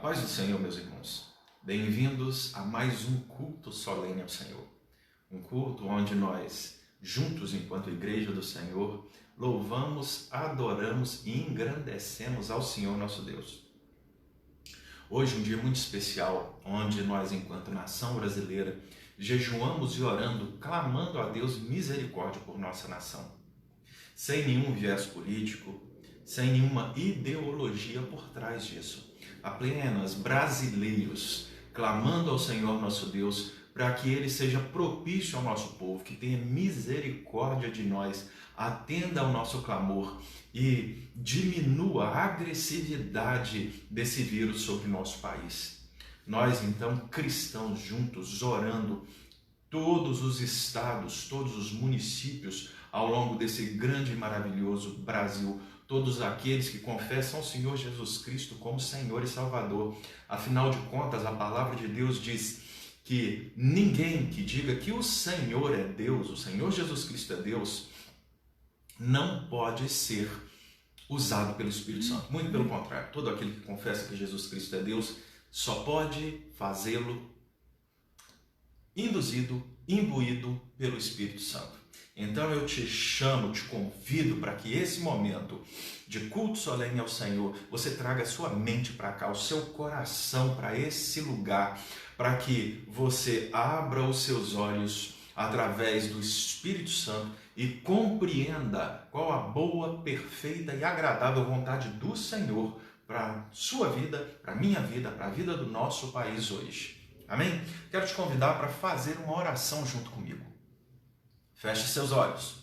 paz do Senhor, meus irmãos. Bem-vindos a mais um culto solene ao Senhor. Um culto onde nós, juntos enquanto Igreja do Senhor, louvamos, adoramos e engrandecemos ao Senhor nosso Deus. Hoje um dia muito especial, onde nós, enquanto nação brasileira, jejuamos e orando, clamando a Deus misericórdia por nossa nação. Sem nenhum viés político, sem nenhuma ideologia por trás disso. Apenas brasileiros clamando ao Senhor nosso Deus para que Ele seja propício ao nosso povo, que tenha misericórdia de nós, atenda ao nosso clamor e diminua a agressividade desse vírus sobre o nosso país. Nós então, cristãos juntos, orando, todos os estados, todos os municípios ao longo desse grande e maravilhoso Brasil, todos aqueles que confessam o Senhor Jesus Cristo como Senhor e Salvador. Afinal de contas, a palavra de Deus diz que ninguém que diga que o Senhor é Deus, o Senhor Jesus Cristo é Deus, não pode ser usado pelo Espírito Santo. Muito pelo contrário, todo aquele que confessa que Jesus Cristo é Deus só pode fazê-lo induzido, imbuído pelo Espírito Santo. Então eu te chamo, te convido para que esse momento de culto solene ao Senhor, você traga a sua mente para cá, o seu coração para esse lugar, para que você abra os seus olhos através do Espírito Santo e compreenda qual a boa, perfeita e agradável vontade do Senhor para a sua vida, para a minha vida, para a vida do nosso país hoje. Amém? Quero te convidar para fazer uma oração junto comigo. Feche seus olhos.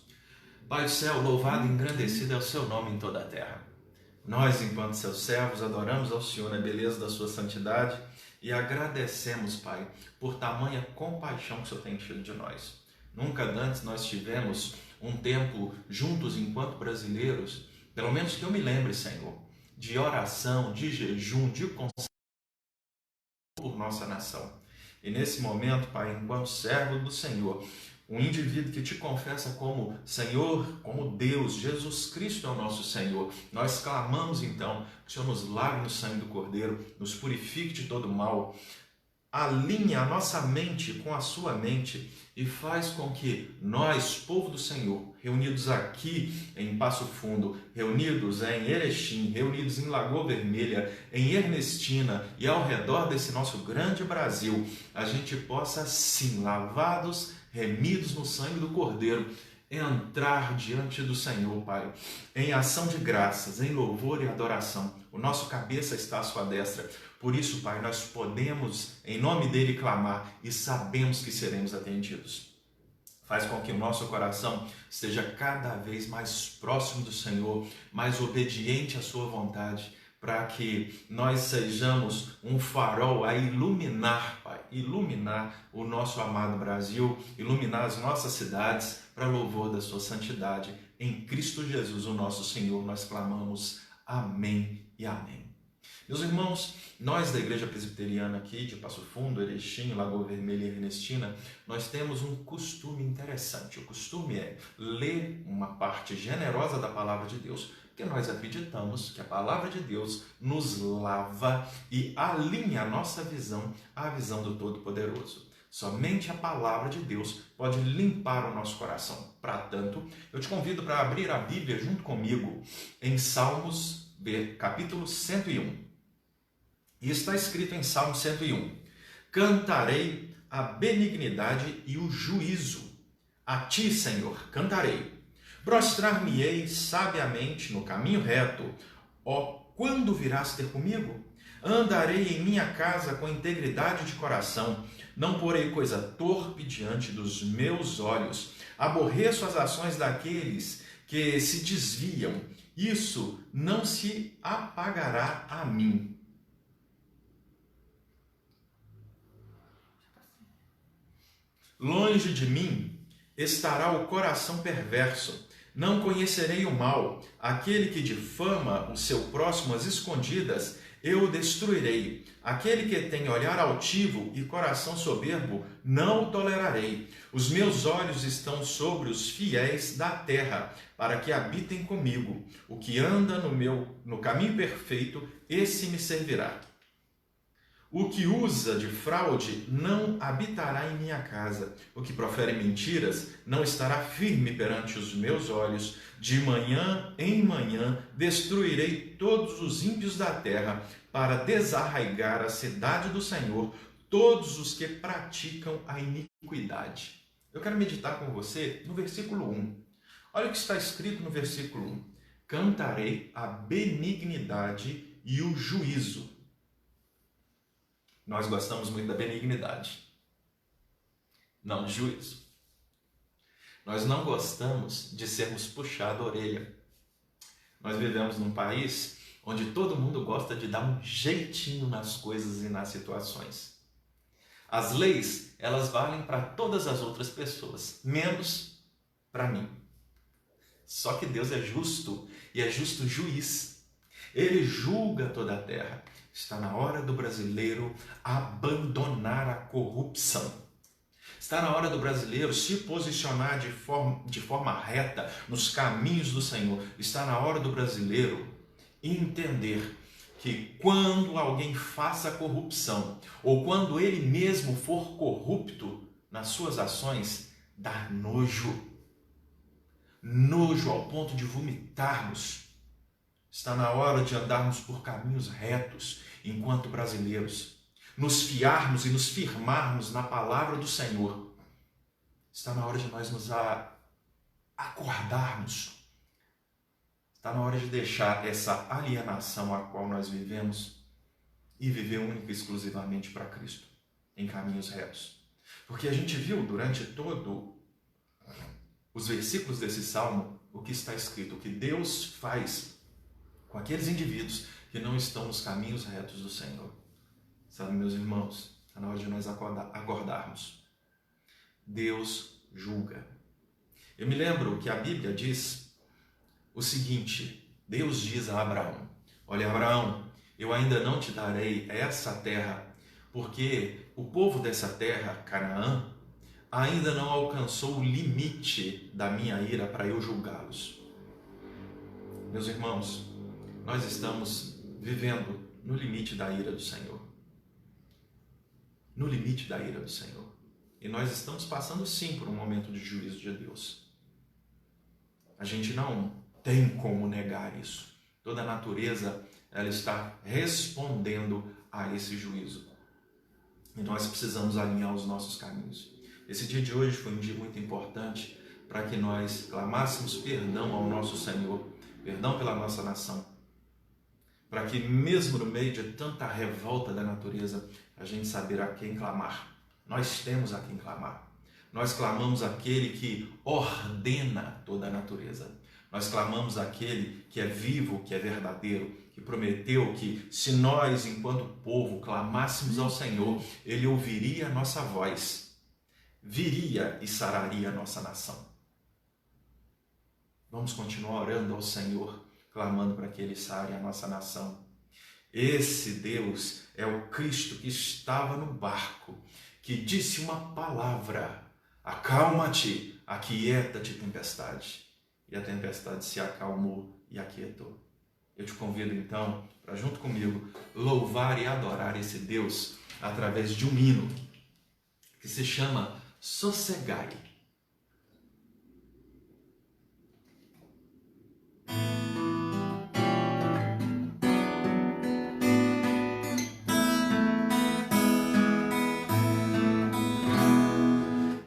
Pai do céu, louvado e engrandecido é o seu nome em toda a terra. Nós, enquanto seus servos, adoramos ao Senhor na beleza da sua santidade e agradecemos, Pai, por tamanha compaixão que o Senhor tem tido de nós. Nunca antes nós tivemos um tempo juntos enquanto brasileiros, pelo menos que eu me lembre, Senhor, de oração, de jejum, de consciência por nossa nação. E nesse momento, Pai, enquanto servo do Senhor, um indivíduo que te confessa como Senhor, como Deus, Jesus Cristo é o nosso Senhor. Nós clamamos então que o Senhor nos lave no sangue do Cordeiro, nos purifique de todo mal, alinhe a nossa mente com a sua mente e faz com que nós, povo do Senhor, reunidos aqui em Passo Fundo, reunidos em Erechim, reunidos em Lagoa Vermelha, em Ernestina e ao redor desse nosso grande Brasil, a gente possa sim, lavados, remidos no sangue do Cordeiro, entrar diante do Senhor, Pai, em ação de graças, em louvor e adoração. O nosso cabeça está à sua destra. Por isso, Pai, nós podemos, em nome dele, clamar e sabemos que seremos atendidos. Faz com que o nosso coração esteja cada vez mais próximo do Senhor, mais obediente à sua vontade, para que nós sejamos um farol a iluminar, Pai, iluminar o nosso amado Brasil, iluminar as nossas cidades, para louvor da sua santidade. Em Cristo Jesus, o nosso Senhor, nós clamamos. Amém e amém. Meus irmãos, nós da Igreja Presbiteriana aqui de Passo Fundo, Erechim, Lagoa Vermelha e Ernestina, nós temos um costume interessante. O costume é ler uma parte generosa da Palavra de Deus, porque nós acreditamos que a Palavra de Deus nos lava e alinha a nossa visão à visão do Todo-Poderoso. Somente a Palavra de Deus pode limpar o nosso coração. Para tanto, eu te convido para abrir a Bíblia junto comigo em Salmos, capítulo 101. E está escrito em Salmo 101: Cantarei a benignidade e o juízo. A ti, Senhor, cantarei. Prostrar-me-ei sabiamente no caminho reto. Ó, quando virás ter comigo? Andarei em minha casa com integridade de coração. Não porei coisa torpe diante dos meus olhos. Aborreço as ações daqueles que se desviam. Isso não se apagará a mim. Longe de mim estará o coração perverso. Não conhecerei o mal. Aquele que difama o seu próximo às escondidas, eu o destruirei. Aquele que tem olhar altivo e coração soberbo, não o tolerarei. Os meus olhos estão sobre os fiéis da terra, para que habitem comigo. O que anda no caminho perfeito, esse me servirá. O que usa de fraude não habitará em minha casa. O que profere mentiras não estará firme perante os meus olhos. De manhã em manhã destruirei todos os ímpios da terra, para desarraigar a cidade do Senhor todos os que praticam a iniquidade. Eu quero meditar com você no versículo 1. Olha o que está escrito no versículo 1. Cantarei a benignidade e o juízo. Nós gostamos muito da benignidade, não de juízo. Nós não gostamos de sermos puxados a orelha. Nós vivemos num país onde todo mundo gosta de dar um jeitinho nas coisas e nas situações. As leis, elas valem para todas as outras pessoas, menos para mim. Só que Deus é justo e é justo juiz. Ele julga toda a terra. Está na hora do brasileiro abandonar a corrupção. Está na hora do brasileiro se posicionar de forma reta nos caminhos do Senhor. Está na hora do brasileiro entender que quando alguém faça corrupção, ou quando ele mesmo for corrupto nas suas ações, dá nojo. Nojo ao ponto de vomitarmos. Está na hora de andarmos por caminhos retos enquanto brasileiros, nos fiarmos e nos firmarmos na palavra do Senhor. Está na hora de nós nos acordarmos. Está na hora de deixar essa alienação a qual nós vivemos e viver única e exclusivamente para Cristo, em caminhos retos. Porque a gente viu durante todos os versículos desse salmo o que está escrito, o que Deus faz com aqueles indivíduos que não estão nos caminhos retos do Senhor. Sabe, meus irmãos, está na hora de nós acordarmos. Deus julga. Eu me lembro que a Bíblia diz o seguinte, Deus diz a Abraão, olha Abraão, eu ainda não te darei essa terra, porque o povo dessa terra, Canaã, ainda não alcançou o limite da minha ira para eu julgá-los. Meus irmãos, nós estamos vivendo no limite da ira do Senhor. No limite da ira do Senhor. E nós estamos passando sim por um momento de juízo de Deus. A gente não tem como negar isso. Toda a natureza, ela está respondendo a esse juízo. E nós precisamos alinhar os nossos caminhos. Esse dia de hoje foi um dia muito importante para que nós clamássemos perdão ao nosso Senhor, perdão pela nossa nação, para que mesmo no meio de tanta revolta da natureza, a gente saber a quem clamar. Nós temos a quem clamar. Nós clamamos aquele que ordena toda a natureza. Nós clamamos aquele que é vivo, que é verdadeiro, que prometeu que se nós, enquanto povo, clamássemos ao Senhor, Ele ouviria a nossa voz, viria e sararia a nossa nação. Vamos continuar orando ao Senhor, clamando para que Ele sare a nossa nação. Esse Deus é o Cristo que estava no barco, que disse uma palavra, acalma-te, aquieta-te, tempestade. E a tempestade se acalmou e aquietou. Eu te convido então para junto comigo louvar e adorar esse Deus através de um hino que se chama Sossegai.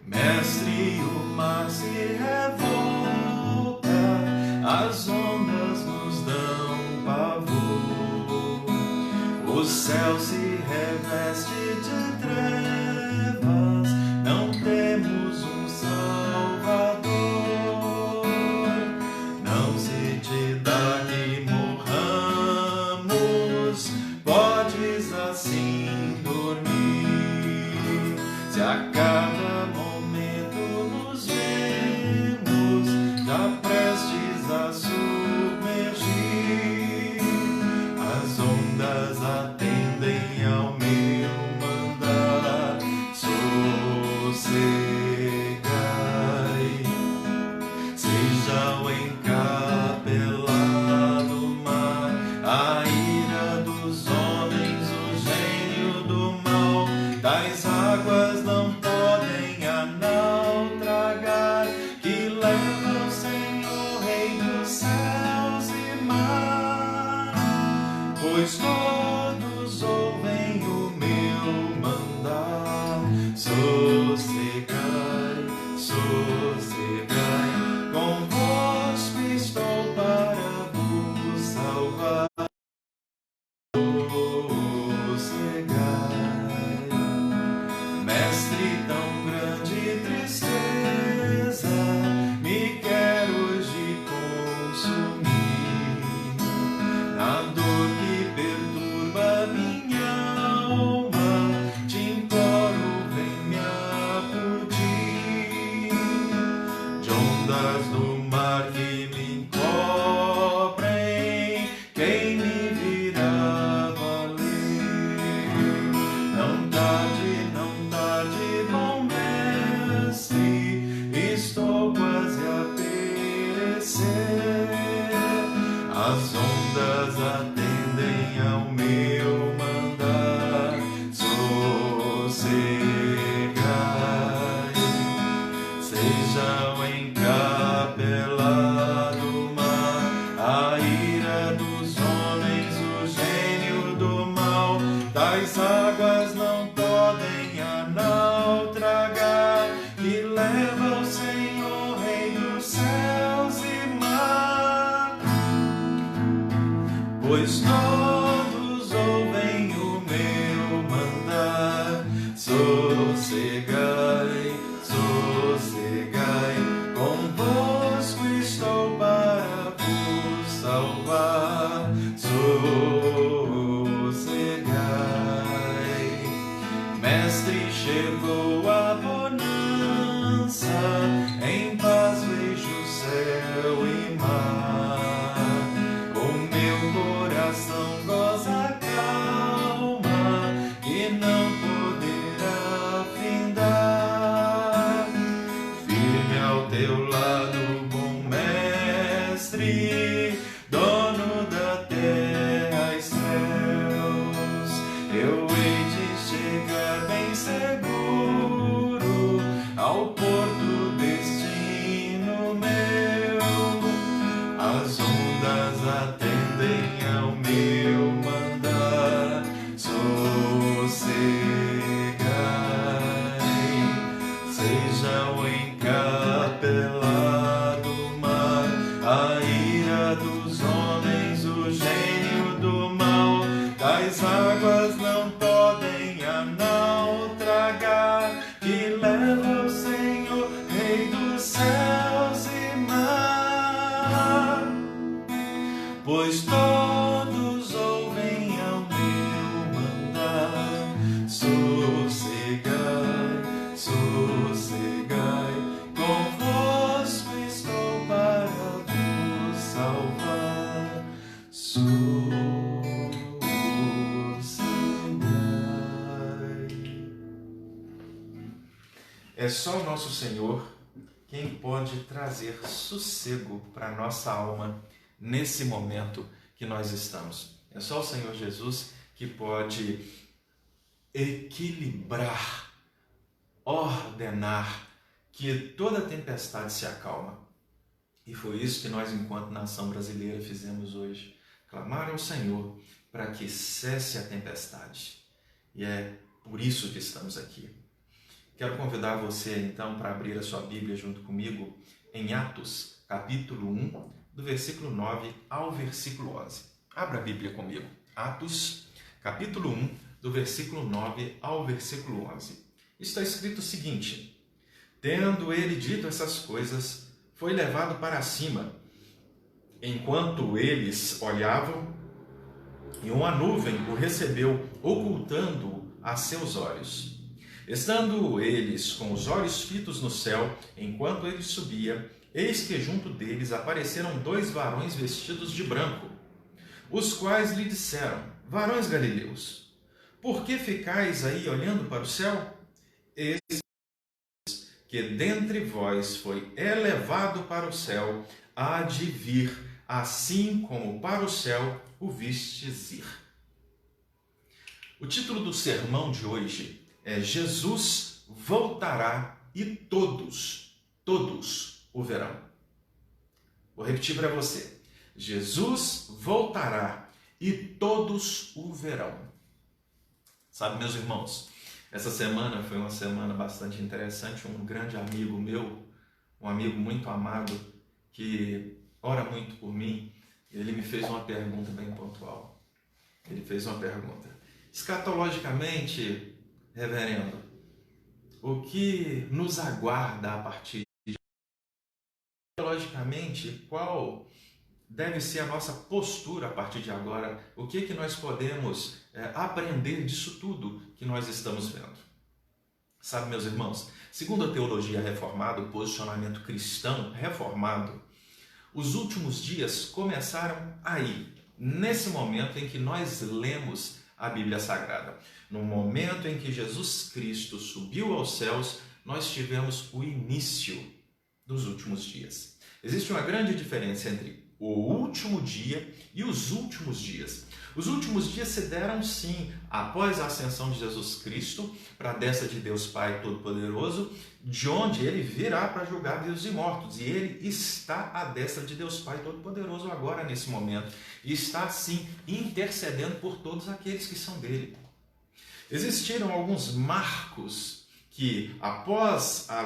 Mestre, o mar se revolta, as ondas nos dão pavor, o céu se reveste de trevas, não temos um Salvador. Não se te dá que morramos, podes assim dormir, se a cada momento nos vemos já prestes a submergir, as ondas atendem ao meu mandar. pois todos ouvem o meu mandar. Sossegai, sossegai, convosco estou para vos salvar. Sossegai, Mestre, chegou a bonança, em paz vejo céu e mar. O meu coração goza calma e não poderá findar. Firme ao teu lado, bom Mestre, dono da terra e céus, eu hei de chegar bem seguro ao porto destino meu. As ondas atendem ao meu mandar. Sossegai, seja o encapelado mar, a ira dos homens, o gênio do mal. Tais águas não podem a naufragar, que leva o Senhor, Rei dos céus e mar. Pois todos ouvem ao meu mandar. Sossegai, sossegai, convosco estou para vos salvar. É só o nosso Senhor quem pode trazer sossego para a nossa alma nesse momento que nós estamos. É só o Senhor Jesus que pode equilibrar, ordenar que toda tempestade se acalma. E foi isso que nós, enquanto nação brasileira, fizemos hoje. Clamar ao Senhor para que cesse a tempestade. E é por isso que estamos aqui. Quero convidar você, então, para abrir a sua Bíblia junto comigo em Atos, capítulo 1, do versículo 9 ao versículo 11. Abra a Bíblia comigo. Atos, capítulo 1, do versículo 9 ao versículo 11. Está escrito o seguinte: tendo ele dito essas coisas, foi levado para cima. Enquanto eles olhavam, e uma nuvem o recebeu, ocultando-o a seus olhos. Estando eles com os olhos fitos no céu, enquanto ele subia, eis que junto deles apareceram dois varões vestidos de branco, os quais lhe disseram: varões galileus, por que ficais aí olhando para o céu? Eis que dentre vós foi elevado para o céu, há de vir, assim como para o céu o vistes ir. O título do sermão de hoje é Jesus voltará e todos o verão. Vou repetir para você. Jesus voltará e todos o verão. Sabe, meus irmãos, essa semana foi uma semana bastante interessante. Um grande amigo meu, um amigo muito amado, que ora muito por mim, ele me fez uma pergunta bem pontual. Ele fez uma pergunta: escatologicamente, reverendo, o que nos aguarda a partir de... Escatologicamente, qual deve ser a nossa postura a partir de agora? O que nós podemos aprender disso tudo que nós estamos vendo? Sabe, meus irmãos, segundo a teologia reformada, o posicionamento cristão reformado, os últimos dias começaram aí, nesse momento em que nós lemos a Bíblia Sagrada. No momento em que Jesus Cristo subiu aos céus, nós tivemos o início dos últimos dias. Existe uma grande diferença entre o último dia e os últimos dias. Os últimos dias se deram, sim, após a ascensão de Jesus Cristo para a destra de Deus Pai Todo-Poderoso, de onde ele virá para julgar vivos e mortos. E ele está à destra de Deus Pai Todo-Poderoso agora, nesse momento. E está, sim, intercedendo por todos aqueles que são dele. Existiram alguns marcos que após a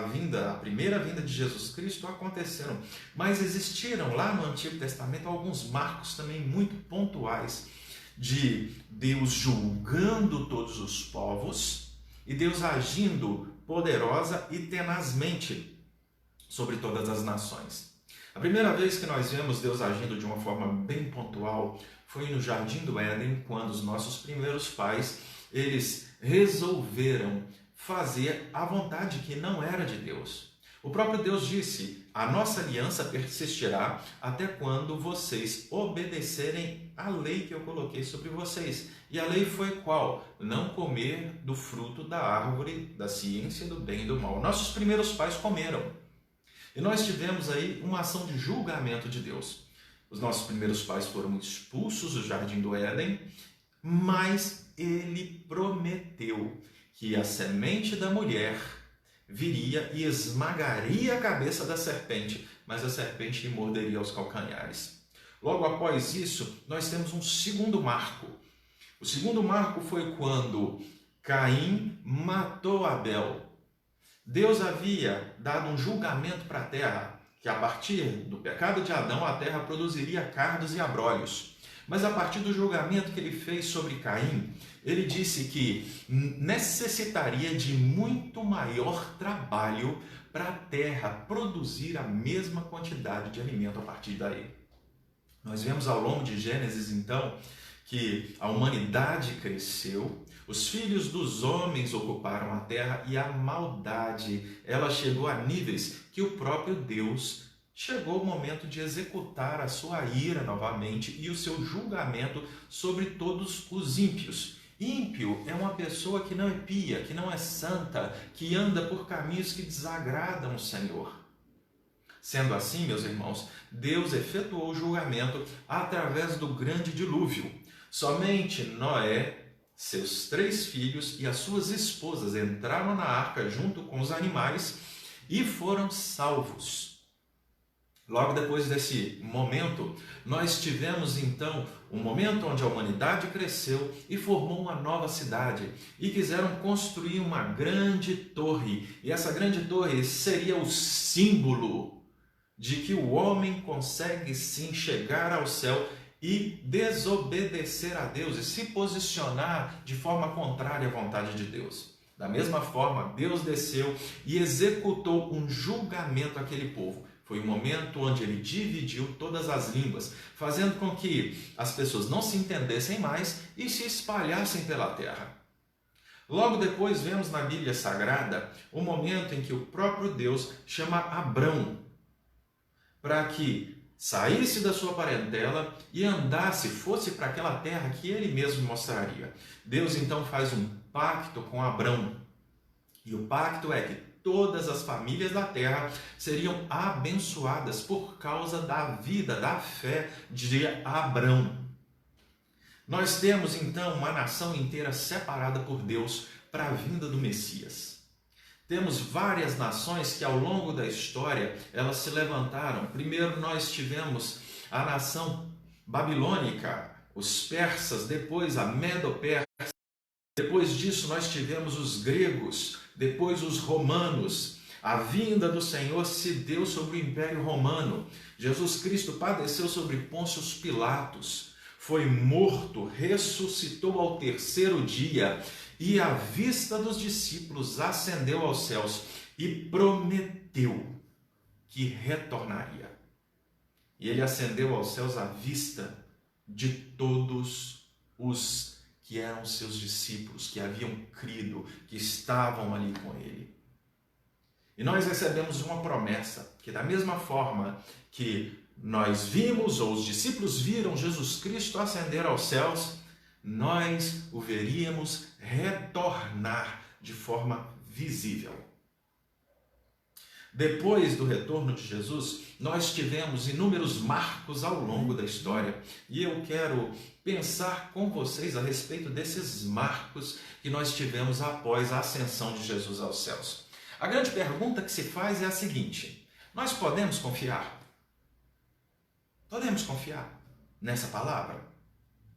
primeira vinda de Jesus Cristo aconteceram, mas existiram lá no Antigo Testamento alguns marcos também muito pontuais de Deus julgando todos os povos e Deus agindo poderosa e tenazmente sobre todas as nações. A primeira vez que nós vemos Deus agindo de uma forma bem pontual foi no Jardim do Éden, quando os nossos primeiros pais, eles resolveram fazer a vontade que não era de Deus. O próprio Deus disse: a nossa aliança persistirá até quando vocês obedecerem à lei que eu coloquei sobre vocês. E a lei foi qual? Não comer do fruto da árvore da ciência do bem e do mal. Nossos primeiros pais comeram. E nós tivemos aí uma ação de julgamento de Deus. Os nossos primeiros pais foram expulsos do Jardim do Éden, mas ele prometeu que a semente da mulher viria e esmagaria a cabeça da serpente, mas a serpente lhe morderia os calcanhares. Logo após isso, nós temos um segundo marco. O segundo marco foi quando Caim matou Abel. Deus havia dado um julgamento para a terra, que a partir do pecado de Adão, a terra produziria cardos e abrolhos. Mas a partir do julgamento que ele fez sobre Caim, ele disse que necessitaria de muito maior trabalho para a terra produzir a mesma quantidade de alimento a partir daí. Nós vemos ao longo de Gênesis, então, que a humanidade cresceu, os filhos dos homens ocuparam a terra e a maldade, ela chegou a níveis que o próprio Deus chegou o momento de executar a sua ira novamente e o seu julgamento sobre todos os ímpios. Ímpio é uma pessoa que não é pia, que não é santa, que anda por caminhos que desagradam o Senhor. Sendo assim, meus irmãos, Deus efetuou o julgamento através do grande dilúvio. Somente Noé, seus 3 filhos e as suas esposas entraram na arca junto com os animais e foram salvos. Logo depois desse momento, nós tivemos então um momento onde a humanidade cresceu e formou uma nova cidade e quiseram construir uma grande torre. E essa grande torre seria o símbolo de que o homem consegue sim chegar ao céu e desobedecer a Deus e se posicionar de forma contrária à vontade de Deus. Da mesma forma, Deus desceu e executou um julgamento àquele povo. Foi um momento onde ele dividiu todas as línguas, fazendo com que as pessoas não se entendessem mais e se espalhassem pela terra. Logo depois vemos na Bíblia Sagrada o momento em que o próprio Deus chama Abrão para que saísse da sua parentela e andasse, fosse para aquela terra que ele mesmo mostraria. Deus então faz um pacto com Abrão. E o pacto é que todas as famílias da terra seriam abençoadas por causa da vida, da fé de Abrão. Nós temos então uma nação inteira separada por Deus para a vinda do Messias. Temos várias nações que ao longo da história elas se levantaram. Primeiro nós tivemos a nação babilônica, os persas, depois a Medo-Persa. Depois disso nós tivemos os gregos, depois os romanos. A vinda do Senhor se deu sobre o Império Romano. Jesus Cristo padeceu sobre Pôncio Pilatos, foi morto, ressuscitou ao 3º dia e à vista dos discípulos ascendeu aos céus e prometeu que retornaria. E ele ascendeu aos céus à vista de todos os que eram seus discípulos, que haviam crido, que estavam ali com ele. E nós recebemos uma promessa, que da mesma forma que nós vimos, ou os discípulos viram Jesus Cristo ascender aos céus, nós o veríamos retornar de forma visível. Depois do retorno de Jesus, nós tivemos inúmeros marcos ao longo da história. E eu quero pensar com vocês a respeito desses marcos que nós tivemos após a ascensão de Jesus aos céus. A grande pergunta que se faz é a seguinte: nós podemos confiar? Podemos confiar nessa palavra?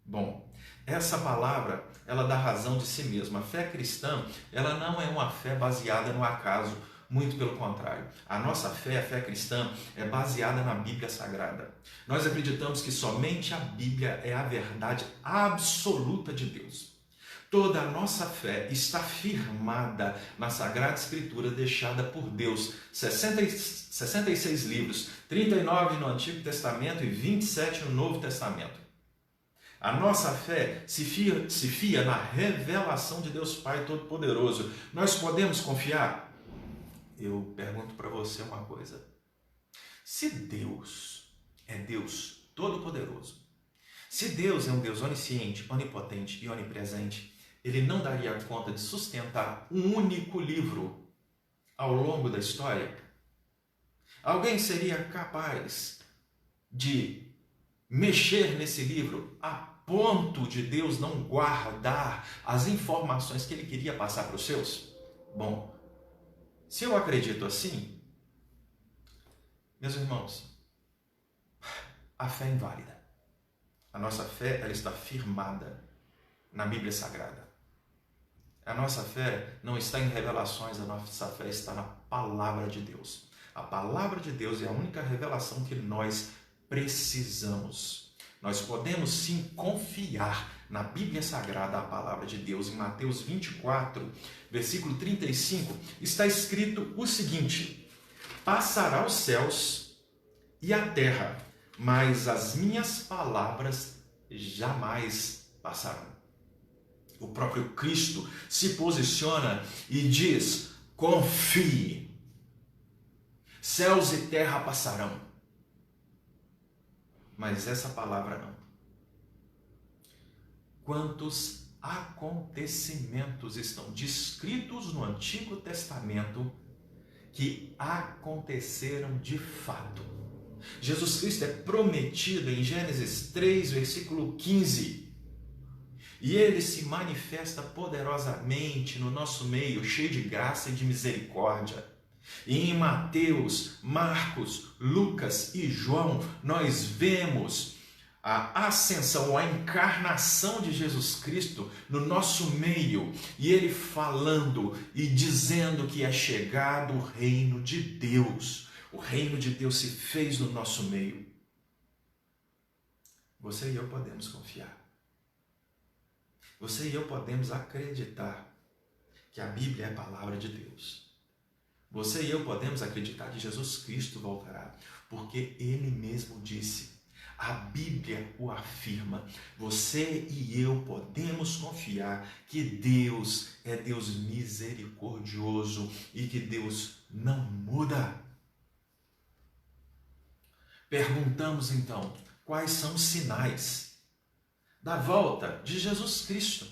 Bom, essa palavra, ela dá razão de si mesma. A fé cristã, ela não é uma fé baseada no acaso, muito pelo contrário. A nossa fé, a fé cristã, é baseada na Bíblia Sagrada. Nós acreditamos que somente a Bíblia é a verdade absoluta de Deus. Toda a nossa fé está firmada na Sagrada Escritura deixada por Deus. 66 livros, 39 no Antigo Testamento e 27 no Novo Testamento. A nossa fé se fia na revelação de Deus Pai Todo-Poderoso. Nós podemos confiar? Eu pergunto para você uma coisa. Se Deus é Deus Todo-Poderoso, se Deus é um Deus onisciente, onipotente e onipresente, Ele não daria conta de sustentar um único livro ao longo da história? Alguém seria capaz de mexer nesse livro a ponto de Deus não guardar as informações que Ele queria passar para os seus? Bom, se eu acredito assim, meus irmãos, a fé é inválida. A nossa fé, ela está firmada na Bíblia Sagrada. A nossa fé não está em revelações, a nossa fé está na Palavra de Deus. A Palavra de Deus é a única revelação que nós precisamos. Nós podemos sim confiar na Bíblia Sagrada, a Palavra de Deus. Em Mateus 24, versículo 35, está escrito o seguinte: passará os céus e a terra, mas as minhas palavras jamais passarão. O próprio Cristo se posiciona e diz: confie, céus e terra passarão, mas essa palavra não. Quantos acontecimentos estão descritos no Antigo Testamento que aconteceram de fato? Jesus Cristo é prometido em Gênesis 3, versículo 15. E Ele se manifesta poderosamente no nosso meio, cheio de graça e de misericórdia. E em Mateus, Marcos, Lucas e João, nós vemos a ascensão, a encarnação de Jesus Cristo no nosso meio. E Ele falando e dizendo que é chegado o reino de Deus. O reino de Deus se fez no nosso meio. Você e eu podemos confiar. Você e eu podemos acreditar que a Bíblia é a palavra de Deus. Você e eu podemos acreditar que Jesus Cristo voltará, porque Ele mesmo disse. A Bíblia o afirma. Você e eu podemos confiar que Deus é Deus misericordioso e que Deus não muda. Perguntamos então, quais são os sinais da volta de Jesus Cristo?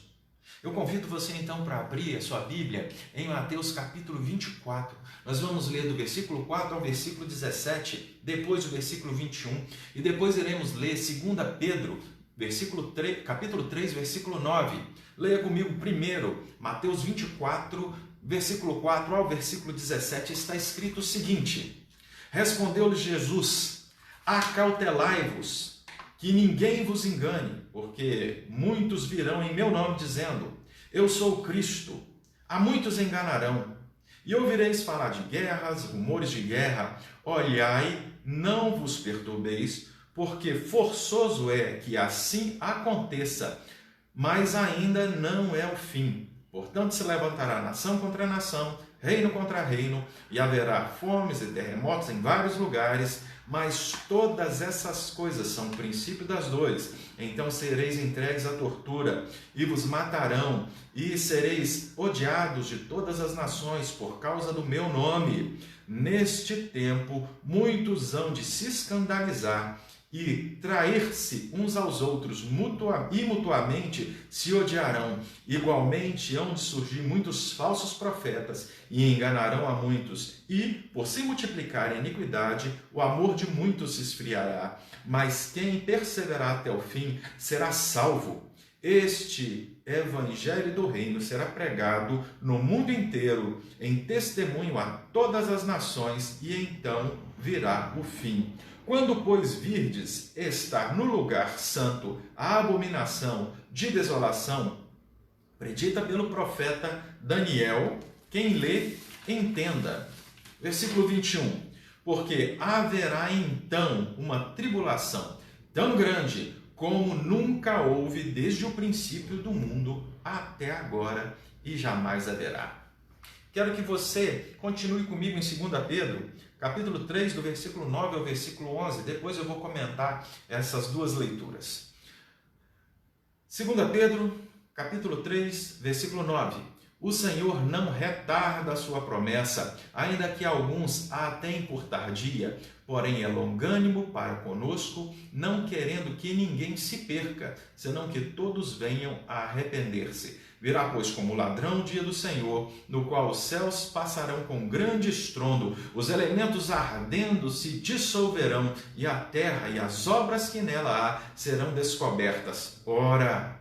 Eu convido você então para abrir a sua Bíblia em Mateus capítulo 24. Nós vamos ler do versículo 4 ao versículo 17, depois o versículo 21, e depois iremos ler 2 Pedro, capítulo 3, versículo 9. Leia comigo primeiro, Mateus 24, versículo 4 ao versículo 17, está escrito o seguinte: respondeu-lhe Jesus: acautelai-vos, que ninguém vos engane, porque muitos virão em meu nome dizendo: eu sou o Cristo. A muitos enganarão. E ouvireis falar de guerras, rumores de guerra. Olhai, não vos perturbeis, porque forçoso é que assim aconteça, mas ainda não é o fim. Portanto, se levantará nação contra nação, reino contra reino, e haverá fomes e terremotos em vários lugares. Mas todas essas coisas são o princípio das dores. Então sereis entregues à tortura, e vos matarão, e sereis odiados de todas as nações por causa do meu nome. Neste tempo, muitos hão de se escandalizar e trair-se uns aos outros, e mutuamente se odiarão. Igualmente hão de surgir muitos falsos profetas, e enganarão a muitos. E, por se multiplicar a iniquidade, o amor de muitos se esfriará. Mas quem perseverar até o fim será salvo. Este evangelho do reino será pregado no mundo inteiro, em testemunho a todas as nações, e então virá o fim. Quando, pois, virdes estar no lugar santo a abominação de desolação, predita pelo profeta Daniel, quem lê, entenda. Versículo 21. Porque haverá então uma tribulação tão grande como nunca houve desde o princípio do mundo até agora e jamais haverá. Quero que você continue comigo em 2 Pedro, capítulo 3, do versículo 9 ao versículo 11. Depois eu vou comentar essas duas leituras. 2 Pedro, capítulo 3, versículo 9. O Senhor não retarda a sua promessa, ainda que alguns a têm por tardia, porém é longânimo para conosco, não querendo que ninguém se perca, senão que todos venham a arrepender-se. Virá, pois, como ladrão o dia do Senhor, no qual os céus passarão com grande estrondo, os elementos ardendo se dissolverão, e a terra e as obras que nela há serão descobertas. Ora,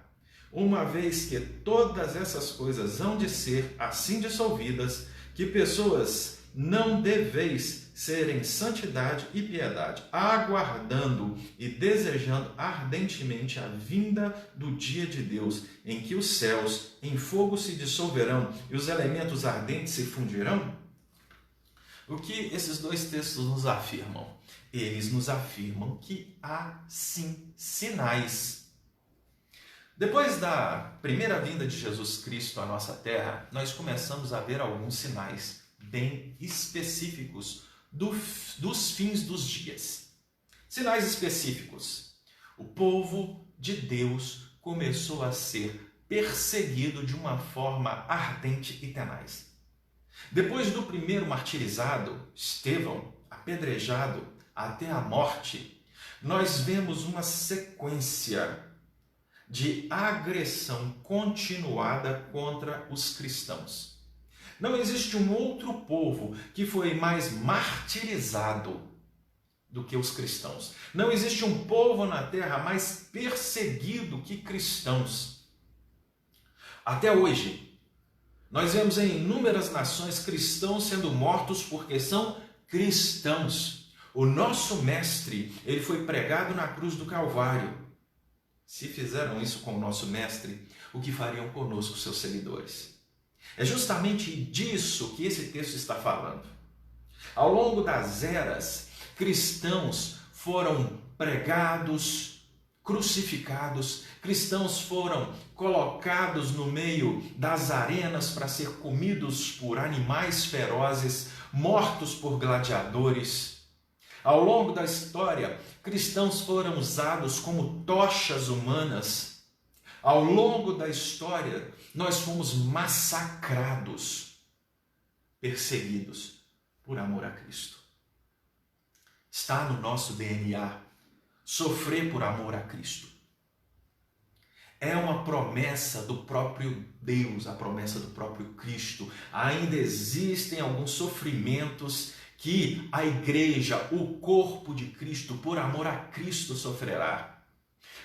uma vez que todas essas coisas hão de ser assim dissolvidas, que pessoas não deveis serem santidade e piedade, aguardando e desejando ardentemente a vinda do dia de Deus, em que os céus em fogo se dissolverão e os elementos ardentes se fundirão? O que esses dois textos nos afirmam? Eles nos afirmam que há sim sinais. Depois da primeira vinda de Jesus Cristo à nossa terra, nós começamos a ver alguns sinais bem específicos dos fins dos dias. Sinais específicos. O povo de Deus começou a ser perseguido de uma forma ardente e tenaz. Depois do primeiro martirizado, Estevão, apedrejado até a morte, nós vemos uma sequência de agressão continuada contra os cristãos. Não existe um outro povo que foi mais martirizado do que os cristãos. Não existe um povo na terra mais perseguido que cristãos. Até hoje, nós vemos em inúmeras nações cristãos sendo mortos porque são cristãos. O nosso mestre, ele foi pregado na cruz do Calvário. Se fizeram isso com o nosso mestre, o que fariam conosco, seus seguidores? É justamente disso que esse texto está falando. Ao longo das eras, cristãos foram pregados, crucificados, cristãos foram colocados no meio das arenas para ser comidos por animais ferozes, mortos por gladiadores. Ao longo da história, cristãos foram usados como tochas humanas. Ao longo da história, nós fomos massacrados, perseguidos por amor a Cristo. Está no nosso DNA sofrer por amor a Cristo. É uma promessa do próprio Deus, a promessa do próprio Cristo. Ainda existem alguns sofrimentos que a igreja, o corpo de Cristo, por amor a Cristo sofrerá.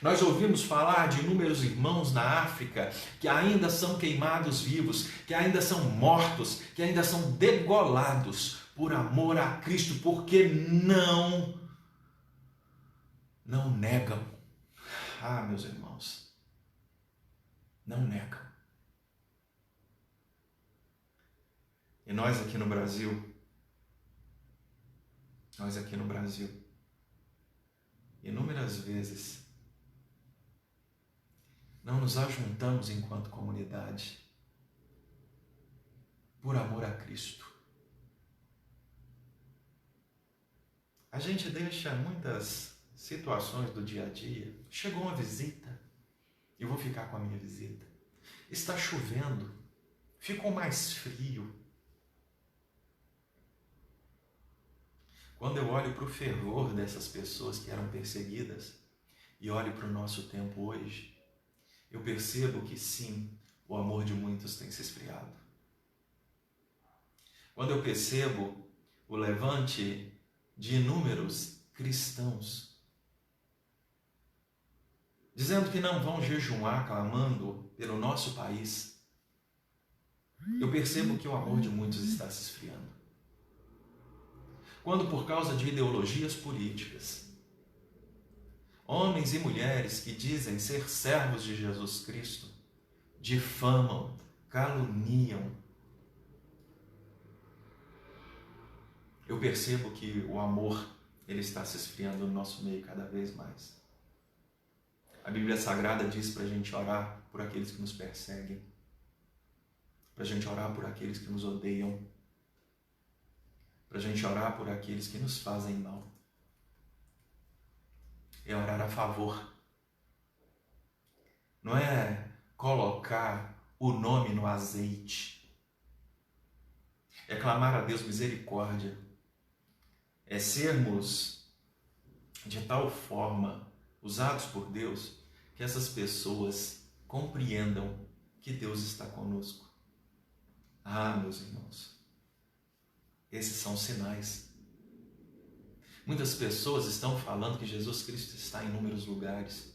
Nós ouvimos falar de inúmeros irmãos na África que ainda são queimados vivos, que ainda são mortos, que ainda são degolados por amor a Cristo, porque não negam. Ah, meus irmãos, não negam. E nós aqui no Brasil, inúmeras vezes, não nos ajuntamos enquanto comunidade por amor a Cristo. A gente deixa muitas situações do dia a dia. Chegou uma visita, eu vou ficar com a minha visita. Está chovendo, ficou mais frio. Quando eu olho para o fervor dessas pessoas que eram perseguidas e olho para o nosso tempo hoje, eu percebo que sim, o amor de muitos tem se esfriado. Quando eu percebo o levante de inúmeros cristãos dizendo que não vão jejuar, clamando pelo nosso país, eu percebo que o amor de muitos está se esfriando. quando por causa de ideologias políticas, homens e mulheres que dizem ser servos de Jesus Cristo difamam, caluniam. Eu percebo que o amor, ele está se esfriando no nosso meio cada vez mais. A Bíblia Sagrada diz para a gente orar por aqueles que nos perseguem, para a gente orar por aqueles que nos odeiam, para a gente orar por aqueles que nos fazem mal. É orar a favor. Não é colocar o nome no azeite. É clamar a Deus misericórdia. É sermos de tal forma usados por Deus que essas pessoas compreendam que Deus está conosco. Ah, meus irmãos, esses são sinais. Muitas pessoas estão falando que Jesus Cristo está em inúmeros lugares.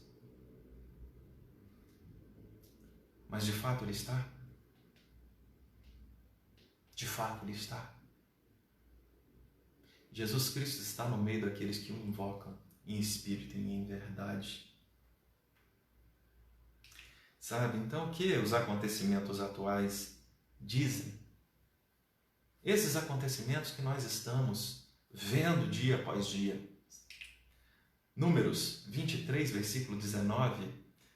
Mas de fato Ele está? De fato Ele está. Jesus Cristo está no meio daqueles que o invocam em espírito e em verdade. Sabe, então, o que os acontecimentos atuais dizem? Esses acontecimentos que nós estamos vendo dia após dia. Números 23, versículo 19,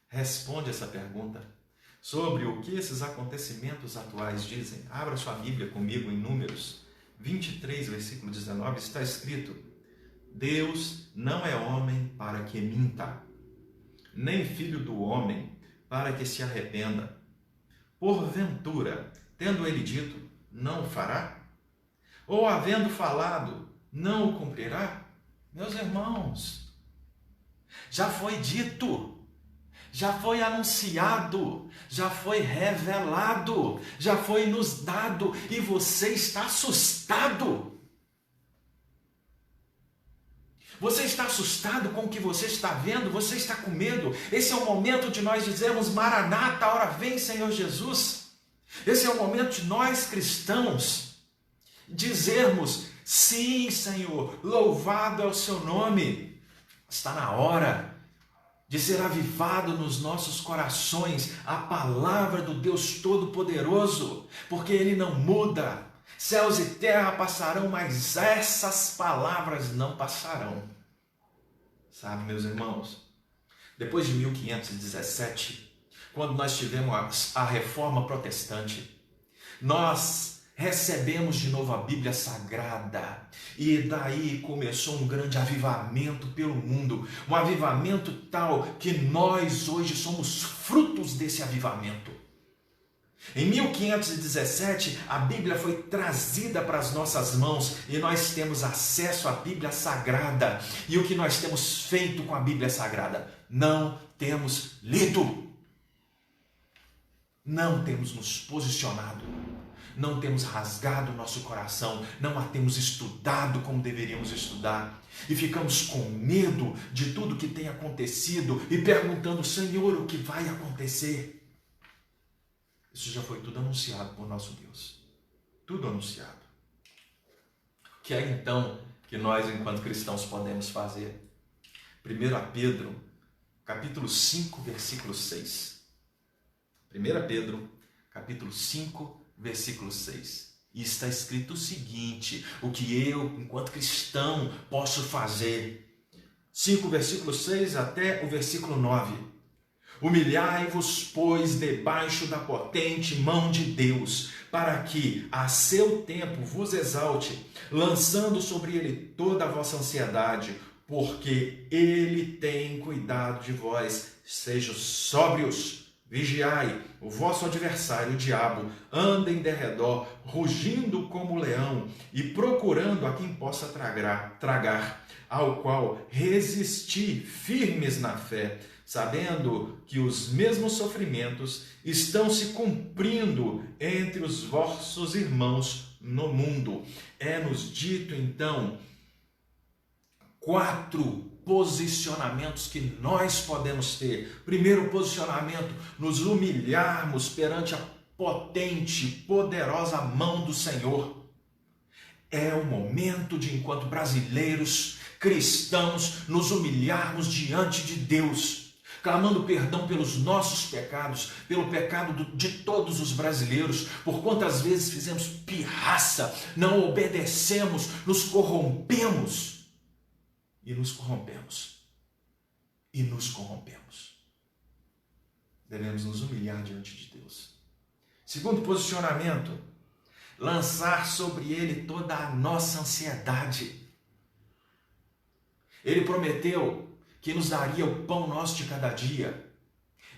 responde essa pergunta. Sobre o que esses acontecimentos atuais dizem. Abra sua Bíblia comigo em Números 23, versículo 19, está escrito: Deus não é homem para que minta, nem filho do homem para que se arrependa. Porventura, tendo ele dito, não o fará? Ou havendo falado, não o cumprirá? Meus irmãos, já foi dito, já foi anunciado, já foi revelado, já foi nos dado, e você está assustado. Você está assustado com o que você está vendo? Você está com medo? Esse é o momento de nós dizermos: Maranata, a hora vem, Senhor Jesus. Esse é o momento de nós cristãos dizermos: sim, Senhor, louvado é o seu nome. Está na hora de ser avivado nos nossos corações a palavra do Deus Todo-Poderoso, porque Ele não muda. Céus e terra passarão, mas essas palavras não passarão. Sabe, meus irmãos, depois de 1517, quando nós tivemos a Reforma Protestante, nós recebemos de novo a Bíblia Sagrada, e daí começou um grande avivamento pelo mundo, um avivamento tal que nós hoje somos frutos desse avivamento. Em 1517, a Bíblia foi trazida para as nossas mãos e nós temos acesso à Bíblia Sagrada. E o que nós temos feito com a Bíblia Sagrada? Não temos lido, não temos nos posicionado, não temos rasgado nosso coração, não a temos estudado como deveríamos estudar. E ficamos com medo de tudo que tem acontecido e perguntando: Senhor, o que vai acontecer? Isso já foi tudo anunciado por nosso Deus. Tudo anunciado. O que é então que nós, enquanto cristãos, podemos fazer? 1 Pedro, capítulo 5, versículo 6. 1 Pedro, capítulo 5, versículo 6. E está escrito o seguinte: o que eu, enquanto cristão, posso fazer. 5, versículo 6 até o versículo 9. Humilhai-vos, pois, debaixo da potente mão de Deus, para que a seu tempo vos exalte, lançando sobre ele toda a vossa ansiedade, porque ele tem cuidado de vós. Sejam sóbrios, vigiai, o vosso adversário, o diabo, anda em derredor, rugindo como leão, e procurando a quem possa tragar, ao qual resisti firmes na fé, sabendo que os mesmos sofrimentos estão se cumprindo entre os vossos irmãos no mundo. É-nos dito, então, 4 posicionamentos que nós podemos ter. Primeiro posicionamento: nos humilharmos perante a potente, poderosa mão do Senhor. É o momento de, enquanto brasileiros, cristãos, nos humilharmos diante de Deus, clamando perdão pelos nossos pecados, pelo pecado de todos os brasileiros, por quantas vezes fizemos pirraça, não obedecemos, nos corrompemos e nos corrompemos. E nos corrompemos. Devemos nos humilhar diante de Deus. Segundo posicionamento, lançar sobre Ele toda a nossa ansiedade. Ele prometeu que nos daria o pão nosso de cada dia.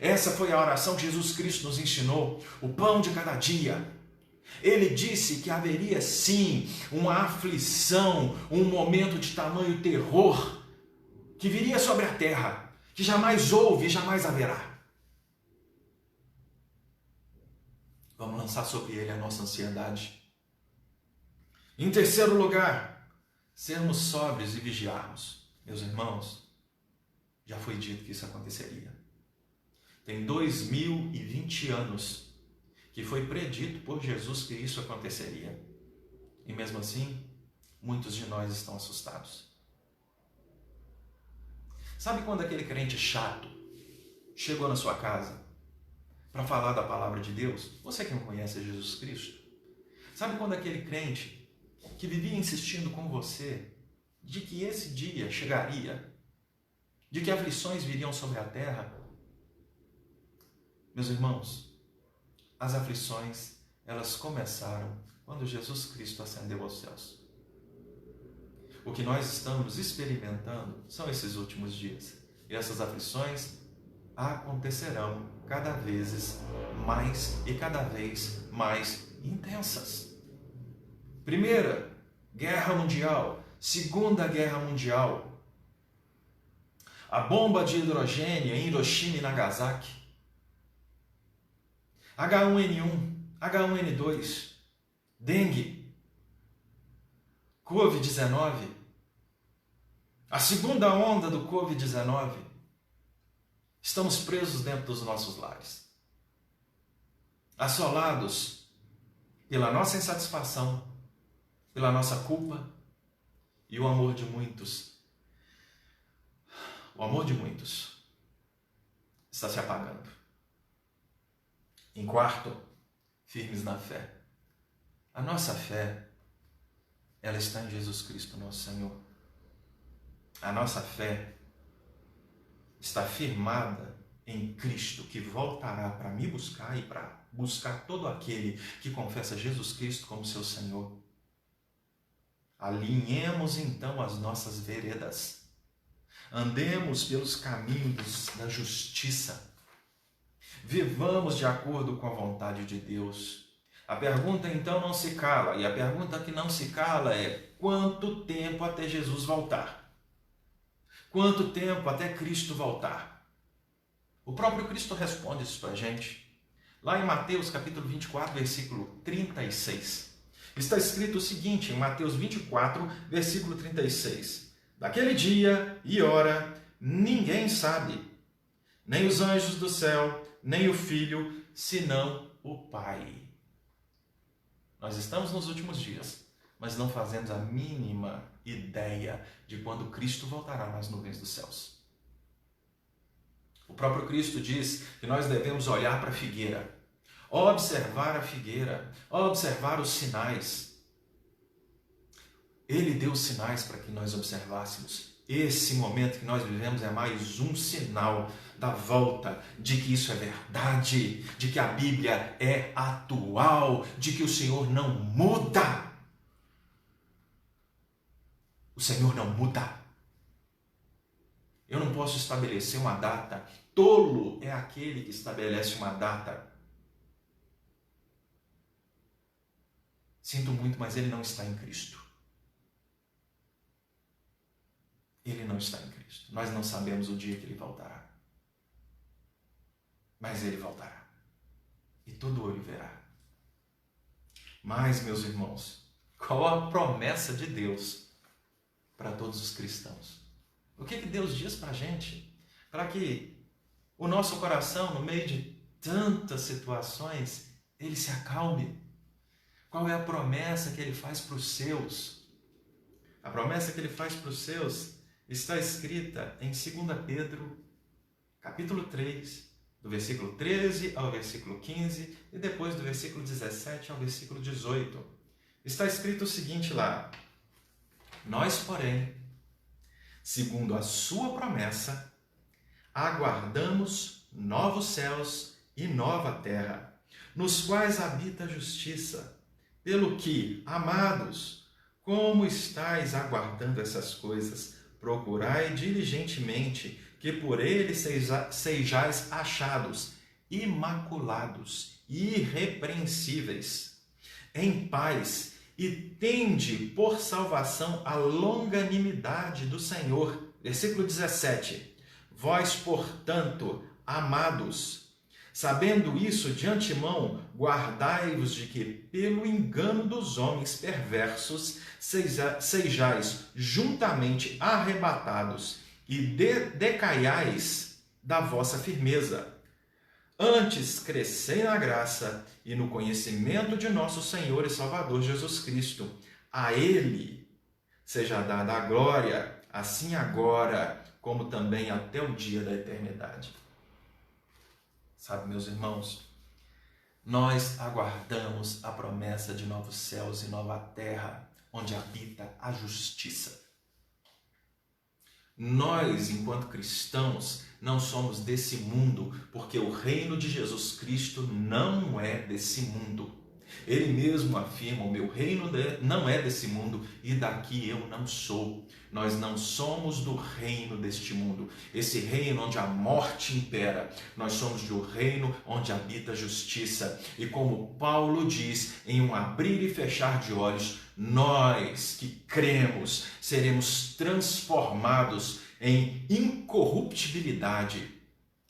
Essa foi a oração que Jesus Cristo nos ensinou, o pão de cada dia. Ele disse que haveria sim uma aflição, um momento de tamanho terror que viria sobre a terra, que jamais houve e jamais haverá. Vamos lançar sobre Ele a nossa ansiedade. Em terceiro lugar, sermos sóbrios e vigiarmos. Meus irmãos, já foi dito que isso aconteceria. Tem 2020 anos que foi predito por Jesus que isso aconteceria. E mesmo assim, muitos de nós estão assustados. Sabe quando aquele crente chato chegou na sua casa para falar da palavra de Deus? Você que não conhece Jesus Cristo. Sabe quando aquele crente que vivia insistindo com você de que esse dia chegaria, de que aflições viriam sobre a terra? Meus irmãos, as aflições, elas começaram quando Jesus Cristo ascendeu aos céus. O que nós estamos experimentando são esses últimos dias. E essas aflições acontecerão cada vez mais e cada vez mais intensas. Primeira Guerra Mundial, Segunda Guerra Mundial, a bomba de hidrogênio em Hiroshima e Nagasaki, H1N1, H1N2, dengue, Covid-19, a segunda onda do Covid-19, estamos presos dentro dos nossos lares, assolados pela nossa insatisfação, pela nossa culpa e o amor de muitos. O amor de muitos está se apagando. Em quarto, firmes na fé. A nossa fé, ela está em Jesus Cristo, nosso Senhor. A nossa fé está firmada em Cristo, que voltará para me buscar e para buscar todo aquele que confessa Jesus Cristo como seu Senhor. Alinhemos então as nossas veredas. Andemos pelos caminhos da justiça. Vivamos de acordo com a vontade de Deus. A pergunta então não se cala, e a pergunta que não se cala é: quanto tempo até Jesus voltar? Quanto tempo até Cristo voltar? O próprio Cristo responde isso para a gente. Lá em Mateus capítulo 24, versículo 36. Está escrito o seguinte, em Mateus 24, versículo 36. Daquele dia e hora ninguém sabe, nem os anjos do céu, nem o Filho, senão o Pai. Nós estamos nos últimos dias, mas não fazemos a mínima ideia de quando Cristo voltará nas nuvens dos céus. O próprio Cristo diz que nós devemos olhar para a figueira, observar a figueira, observar os sinais. Ele deu sinais para que nós observássemos. Esse momento que nós vivemos é mais um sinal da volta, de que isso é verdade, de que a Bíblia é atual, de que o Senhor não muda. O Senhor não muda. Eu não posso estabelecer uma data. Tolo é aquele que estabelece uma data. Sinto muito, mas ele não está em Cristo. Ele não está em Cristo. Nós não sabemos o dia que ele voltará. Mas ele voltará. E todo olho verá. Mas, meus irmãos, qual a promessa de Deus para todos os cristãos? O que Deus diz para a gente? Para que o nosso coração, no meio de tantas situações, ele se acalme. Qual é a promessa que ele faz para os seus? A promessa que ele faz para os seus está escrita em 2 Pedro, capítulo 3, do versículo 13 ao versículo 15 e depois do versículo 17 ao versículo 18. Está escrito o seguinte lá: nós, porém, segundo a sua promessa, aguardamos novos céus e nova terra, nos quais habita a justiça. Pelo que, amados, como estáis aguardando essas coisas, procurai diligentemente que por ele sejais achados imaculados, irrepreensíveis, em paz, e tende por salvação a longanimidade do Senhor. Versículo 17. Vós, portanto, amados, sabendo isso de antemão, guardai-vos de que, pelo engano dos homens perversos, sejais juntamente arrebatados e decaiais da vossa firmeza. Antes, crescei na graça e no conhecimento de nosso Senhor e Salvador Jesus Cristo. A Ele seja dada a glória, assim agora, como também até o dia da eternidade. Sabe, meus irmãos, nós aguardamos a promessa de novos céus e nova terra, onde habita a justiça. Nós, enquanto cristãos, não somos desse mundo, porque o reino de Jesus Cristo não é desse mundo. Ele mesmo afirma: o meu reino não é desse mundo e daqui eu não sou. Nós não somos do reino deste mundo, esse reino onde a morte impera. Nós somos do reino onde habita a justiça. E como Paulo diz, em um abrir e fechar de olhos, nós que cremos seremos transformados em incorruptibilidade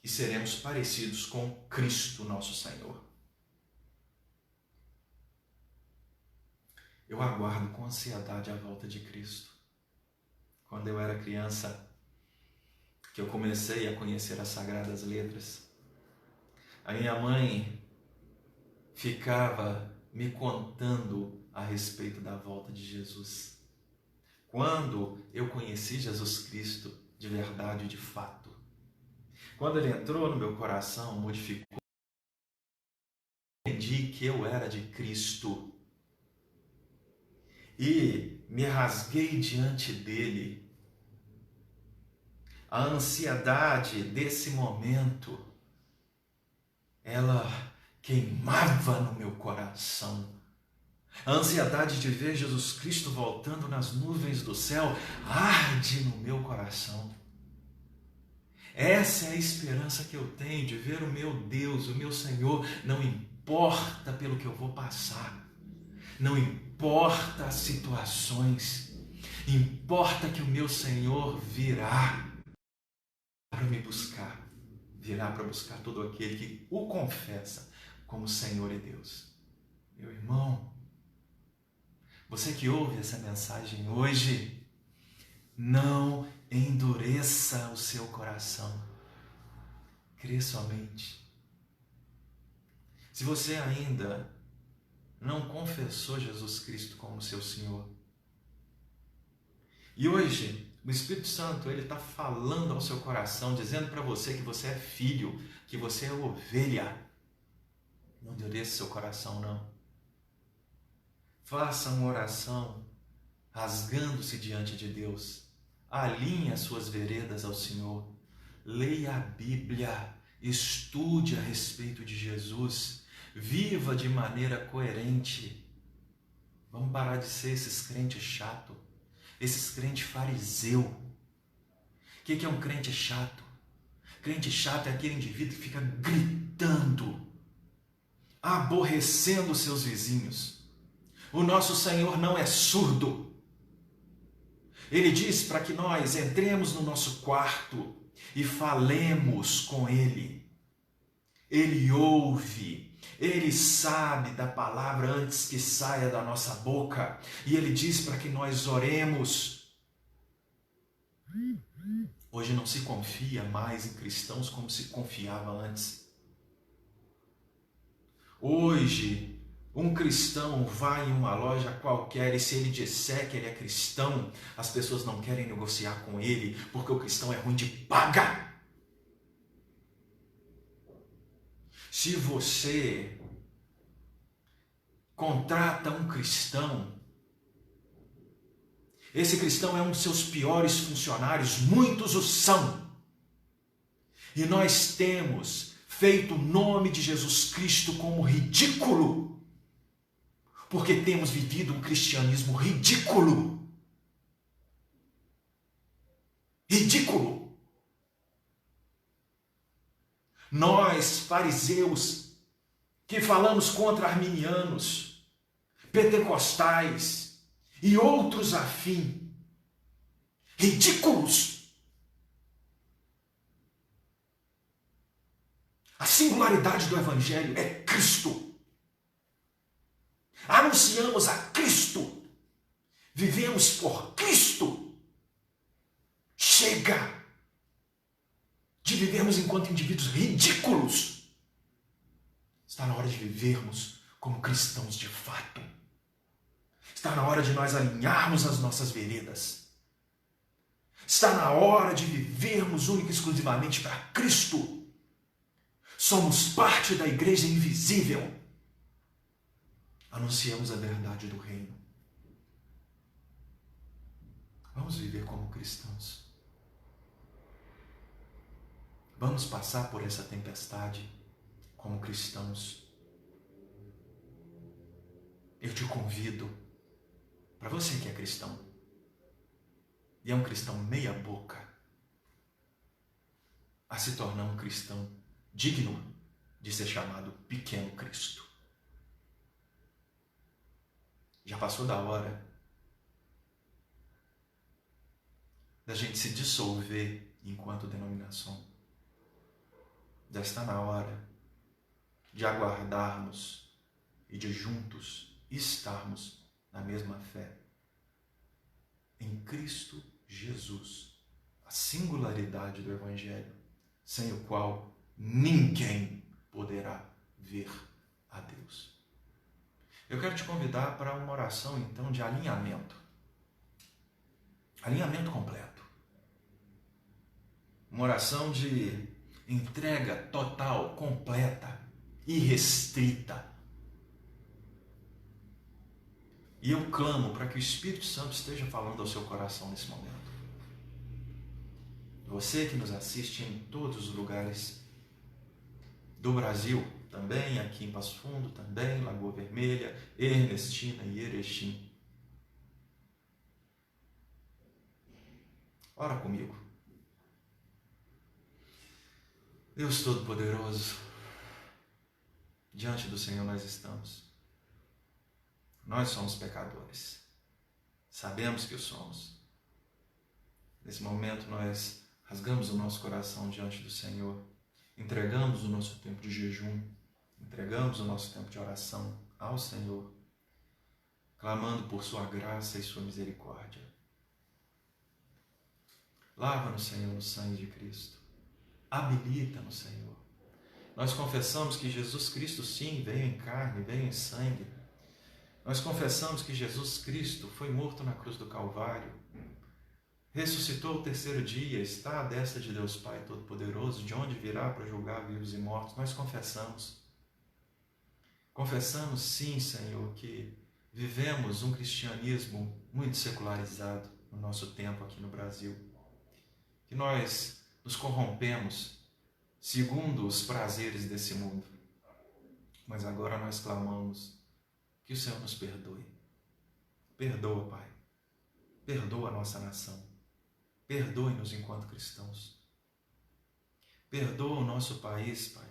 e seremos parecidos com Cristo nosso Senhor. Eu aguardo com ansiedade a volta de Cristo. Quando eu era criança, que eu comecei a conhecer as Sagradas Letras, a minha mãe ficava me contando a respeito da volta de Jesus. Quando eu conheci Jesus Cristo de verdade e de fato, quando ele entrou no meu coração, modificou, entendi que eu era de Cristo e me rasguei diante dele. A ansiedade desse momento, ela queimava no meu coração. A ansiedade de ver Jesus Cristo voltando nas nuvens do céu arde no meu coração. Essa é a esperança que eu tenho de ver o meu Deus, o meu Senhor. Não importa pelo que eu vou passar, não importa as situações, importa que o meu Senhor virá para me buscar, virá para buscar todo aquele que o confessa como Senhor e Deus. Meu irmão, você que ouve essa mensagem hoje, não endureça o seu coração. Crê somente. Se você ainda não confessou Jesus Cristo como seu Senhor, e hoje o Espírito Santo ele está falando ao seu coração, dizendo para você que você é filho, que você é ovelha, não endureça seu coração não. Faça uma oração rasgando-se diante de Deus. Alinhe as suas veredas ao Senhor. Leia a Bíblia. Estude a respeito de Jesus. Viva de maneira coerente. Vamos parar de ser esses crentes chatos. Esses crentes fariseu. O que é um crente chato? Crente chato é aquele indivíduo que fica gritando, aborrecendo seus vizinhos. O nosso Senhor não é surdo. Ele diz para que nós entremos no nosso quarto e falemos com Ele. Ele ouve, Ele sabe da palavra antes que saia da nossa boca. E Ele diz para que nós oremos. Hoje não se confia mais em cristãos como se confiava antes. Hoje Um cristão vai em uma loja qualquer e se ele disser que ele é cristão, as pessoas não querem negociar com ele, porque o cristão é ruim de paga. Se você contrata um cristão, esse cristão é um dos seus piores funcionários, muitos o são. E nós temos feito o nome de Jesus Cristo como ridículo, porque temos vivido um cristianismo ridículo. Ridículo. Nós, fariseus, que falamos contra arminianos, pentecostais e outros afim, ridículos. A singularidade do Evangelho é Cristo. Anunciamos a Cristo. Vivemos por Cristo. Chega de vivermos enquanto indivíduos ridículos. Está na hora de vivermos como cristãos de fato. Está na hora de nós alinharmos as nossas veredas. Está na hora de vivermos única e exclusivamente para Cristo. Somos parte da igreja invisível. Anunciamos a verdade do reino. Vamos viver como cristãos. Vamos passar por essa tempestade como cristãos. Eu te convido, para você que é cristão, e é um cristão meia boca, a se tornar um cristão digno de ser chamado pequeno Cristo. Já passou da hora da gente se dissolver enquanto denominação. Já está na hora de aguardarmos e de juntos estarmos na mesma fé. Em Cristo Jesus, a singularidade do Evangelho, sem o qual ninguém poderá ver a Deus. Eu quero te convidar para uma oração, então, de alinhamento. Alinhamento completo. Uma oração de entrega total, completa, irrestrita. E eu clamo para que o Espírito Santo esteja falando ao seu coração nesse momento. Você que nos assiste em todos os lugares do Brasil, também aqui em Passo Fundo, também Lagoa Vermelha, Ernestina e Erechim. Ora comigo. Deus Todo-Poderoso, diante do Senhor nós estamos. Nós somos pecadores. Sabemos que o somos. Nesse momento nós rasgamos o nosso coração diante do Senhor. Entregamos o nosso tempo de jejum. Entregamos o nosso tempo de oração ao Senhor, clamando por sua graça e sua misericórdia. Lava-nos, Senhor, no sangue de Cristo. Habilita-nos, Senhor. Nós confessamos que Jesus Cristo, sim, veio em carne, veio em sangue. Nós confessamos que Jesus Cristo foi morto na cruz do Calvário, ressuscitou o terceiro dia, está à destra de Deus Pai Todo-Poderoso, de onde virá para julgar vivos e mortos. Nós confessamos. Confessamos, sim, Senhor, que vivemos um cristianismo muito secularizado no nosso tempo aqui no Brasil. Que nós nos corrompemos segundo os prazeres desse mundo. Mas agora nós clamamos que o Senhor nos perdoe. Perdoa, Pai. Perdoa a nossa nação. Perdoe-nos enquanto cristãos. Perdoa o nosso país, Pai.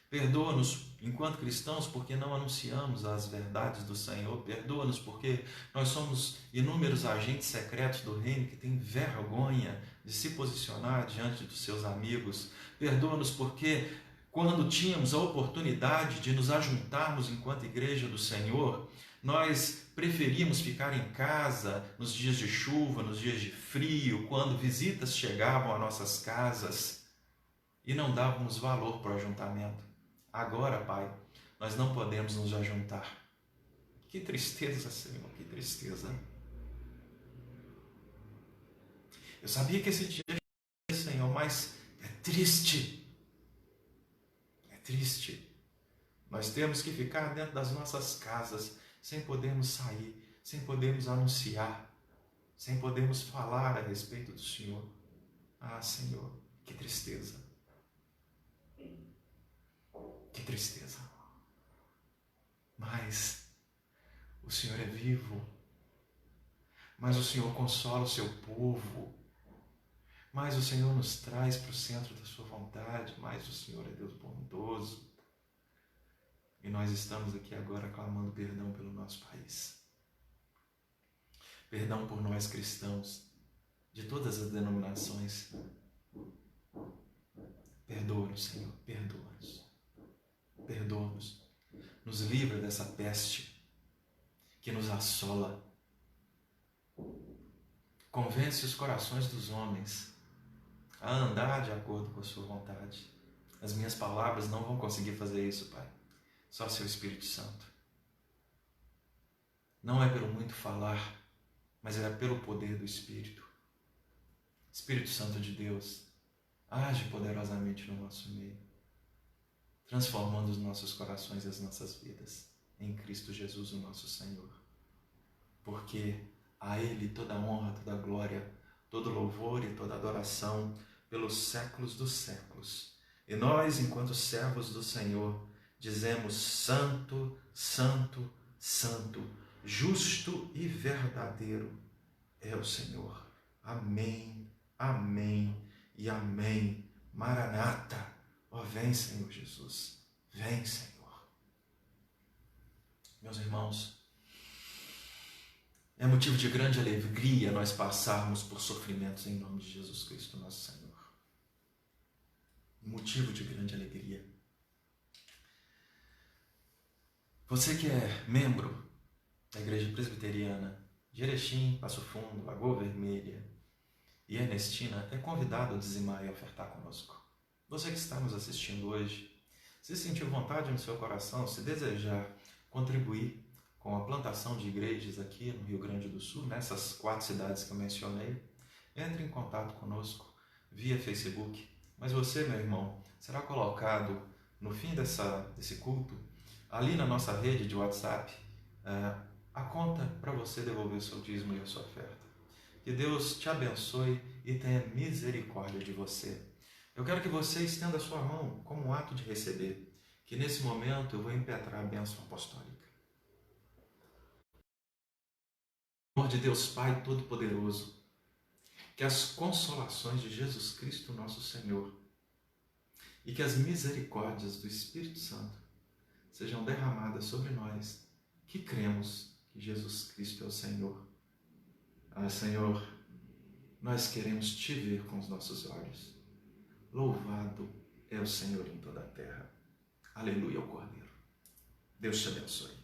Perdoa-nos enquanto cristãos porque não anunciamos as verdades do Senhor. Perdoa-nos porque nós somos inúmeros agentes secretos do reino que têm vergonha de se posicionar diante dos seus amigos. Perdoa-nos porque quando tínhamos a oportunidade de nos ajuntarmos enquanto igreja do Senhor, nós preferíamos ficar em casa nos dias de chuva, nos dias de frio, quando visitas chegavam a nossas casas e não dávamos valor para o ajuntamento. Agora, Pai, nós não podemos nos ajuntar, Que tristeza, Senhor, que tristeza. Eu sabia que esse dia ia, Senhor, mas é triste. É triste. Nós temos que ficar dentro das nossas casas, sem podermos sair, sem podermos anunciar, sem podermos falar a respeito do Senhor. Ah, Senhor, que tristeza. Que tristeza. Mas o Senhor é vivo. Mas o Senhor consola o seu povo. Mas o Senhor nos traz para o centro da sua vontade. Mas o Senhor é Deus bondoso. E nós estamos aqui agora clamando perdão pelo nosso país. Perdão por nós cristãos, de todas as denominações. Perdoa-nos, Senhor, perdoa-nos. Perdoa-nos. Nos livra dessa peste que nos assola. Convence os corações dos homens a andar de acordo com a sua vontade. As minhas palavras não vão conseguir fazer isso, Pai. Só seu Espírito Santo. Não é pelo muito falar, mas é pelo poder do Espírito. Espírito Santo de Deus, age poderosamente no nosso meio, transformando os nossos corações e as nossas vidas em Cristo Jesus, o nosso Senhor. Porque a Ele toda honra, toda glória, todo louvor e toda adoração pelos séculos dos séculos. E nós, enquanto servos do Senhor, dizemos: Santo, Santo, Santo, justo e verdadeiro é o Senhor. Amém, amém e amém. Maranata, ó vem, Senhor Jesus, vem, Senhor. Meus irmãos, é motivo de grande alegria nós passarmos por sofrimentos em nome de Jesus Cristo, nosso Senhor. Motivo de grande alegria. Você que é membro da Igreja Presbiteriana de Erechim, Passo Fundo, Lagoa Vermelha e Ernestina, é convidado a dizimar e ofertar conosco. Você que está nos assistindo hoje, se sentir vontade no seu coração, se desejar contribuir com a plantação de igrejas aqui no Rio Grande do Sul, nessas 4 cidades que eu mencionei, entre em contato conosco via Facebook. Mas você, meu irmão, será colocado no fim desse culto, ali na nossa rede de WhatsApp, a conta para você devolver o seu dízimo e a sua oferta. Que Deus te abençoe e tenha misericórdia de você. Eu quero que você estenda a sua mão como um ato de receber, que nesse momento eu vou impetrar a bênção apostólica. Amor de Deus Pai Todo-Poderoso, que as consolações de Jesus Cristo, nosso Senhor, e que as misericórdias do Espírito Santo sejam derramadas sobre nós, que cremos que Jesus Cristo é o Senhor. Ah, Senhor, nós queremos te ver com os nossos olhos. Louvado é o Senhor em toda a terra. Aleluia ao Cordeiro. Deus te abençoe.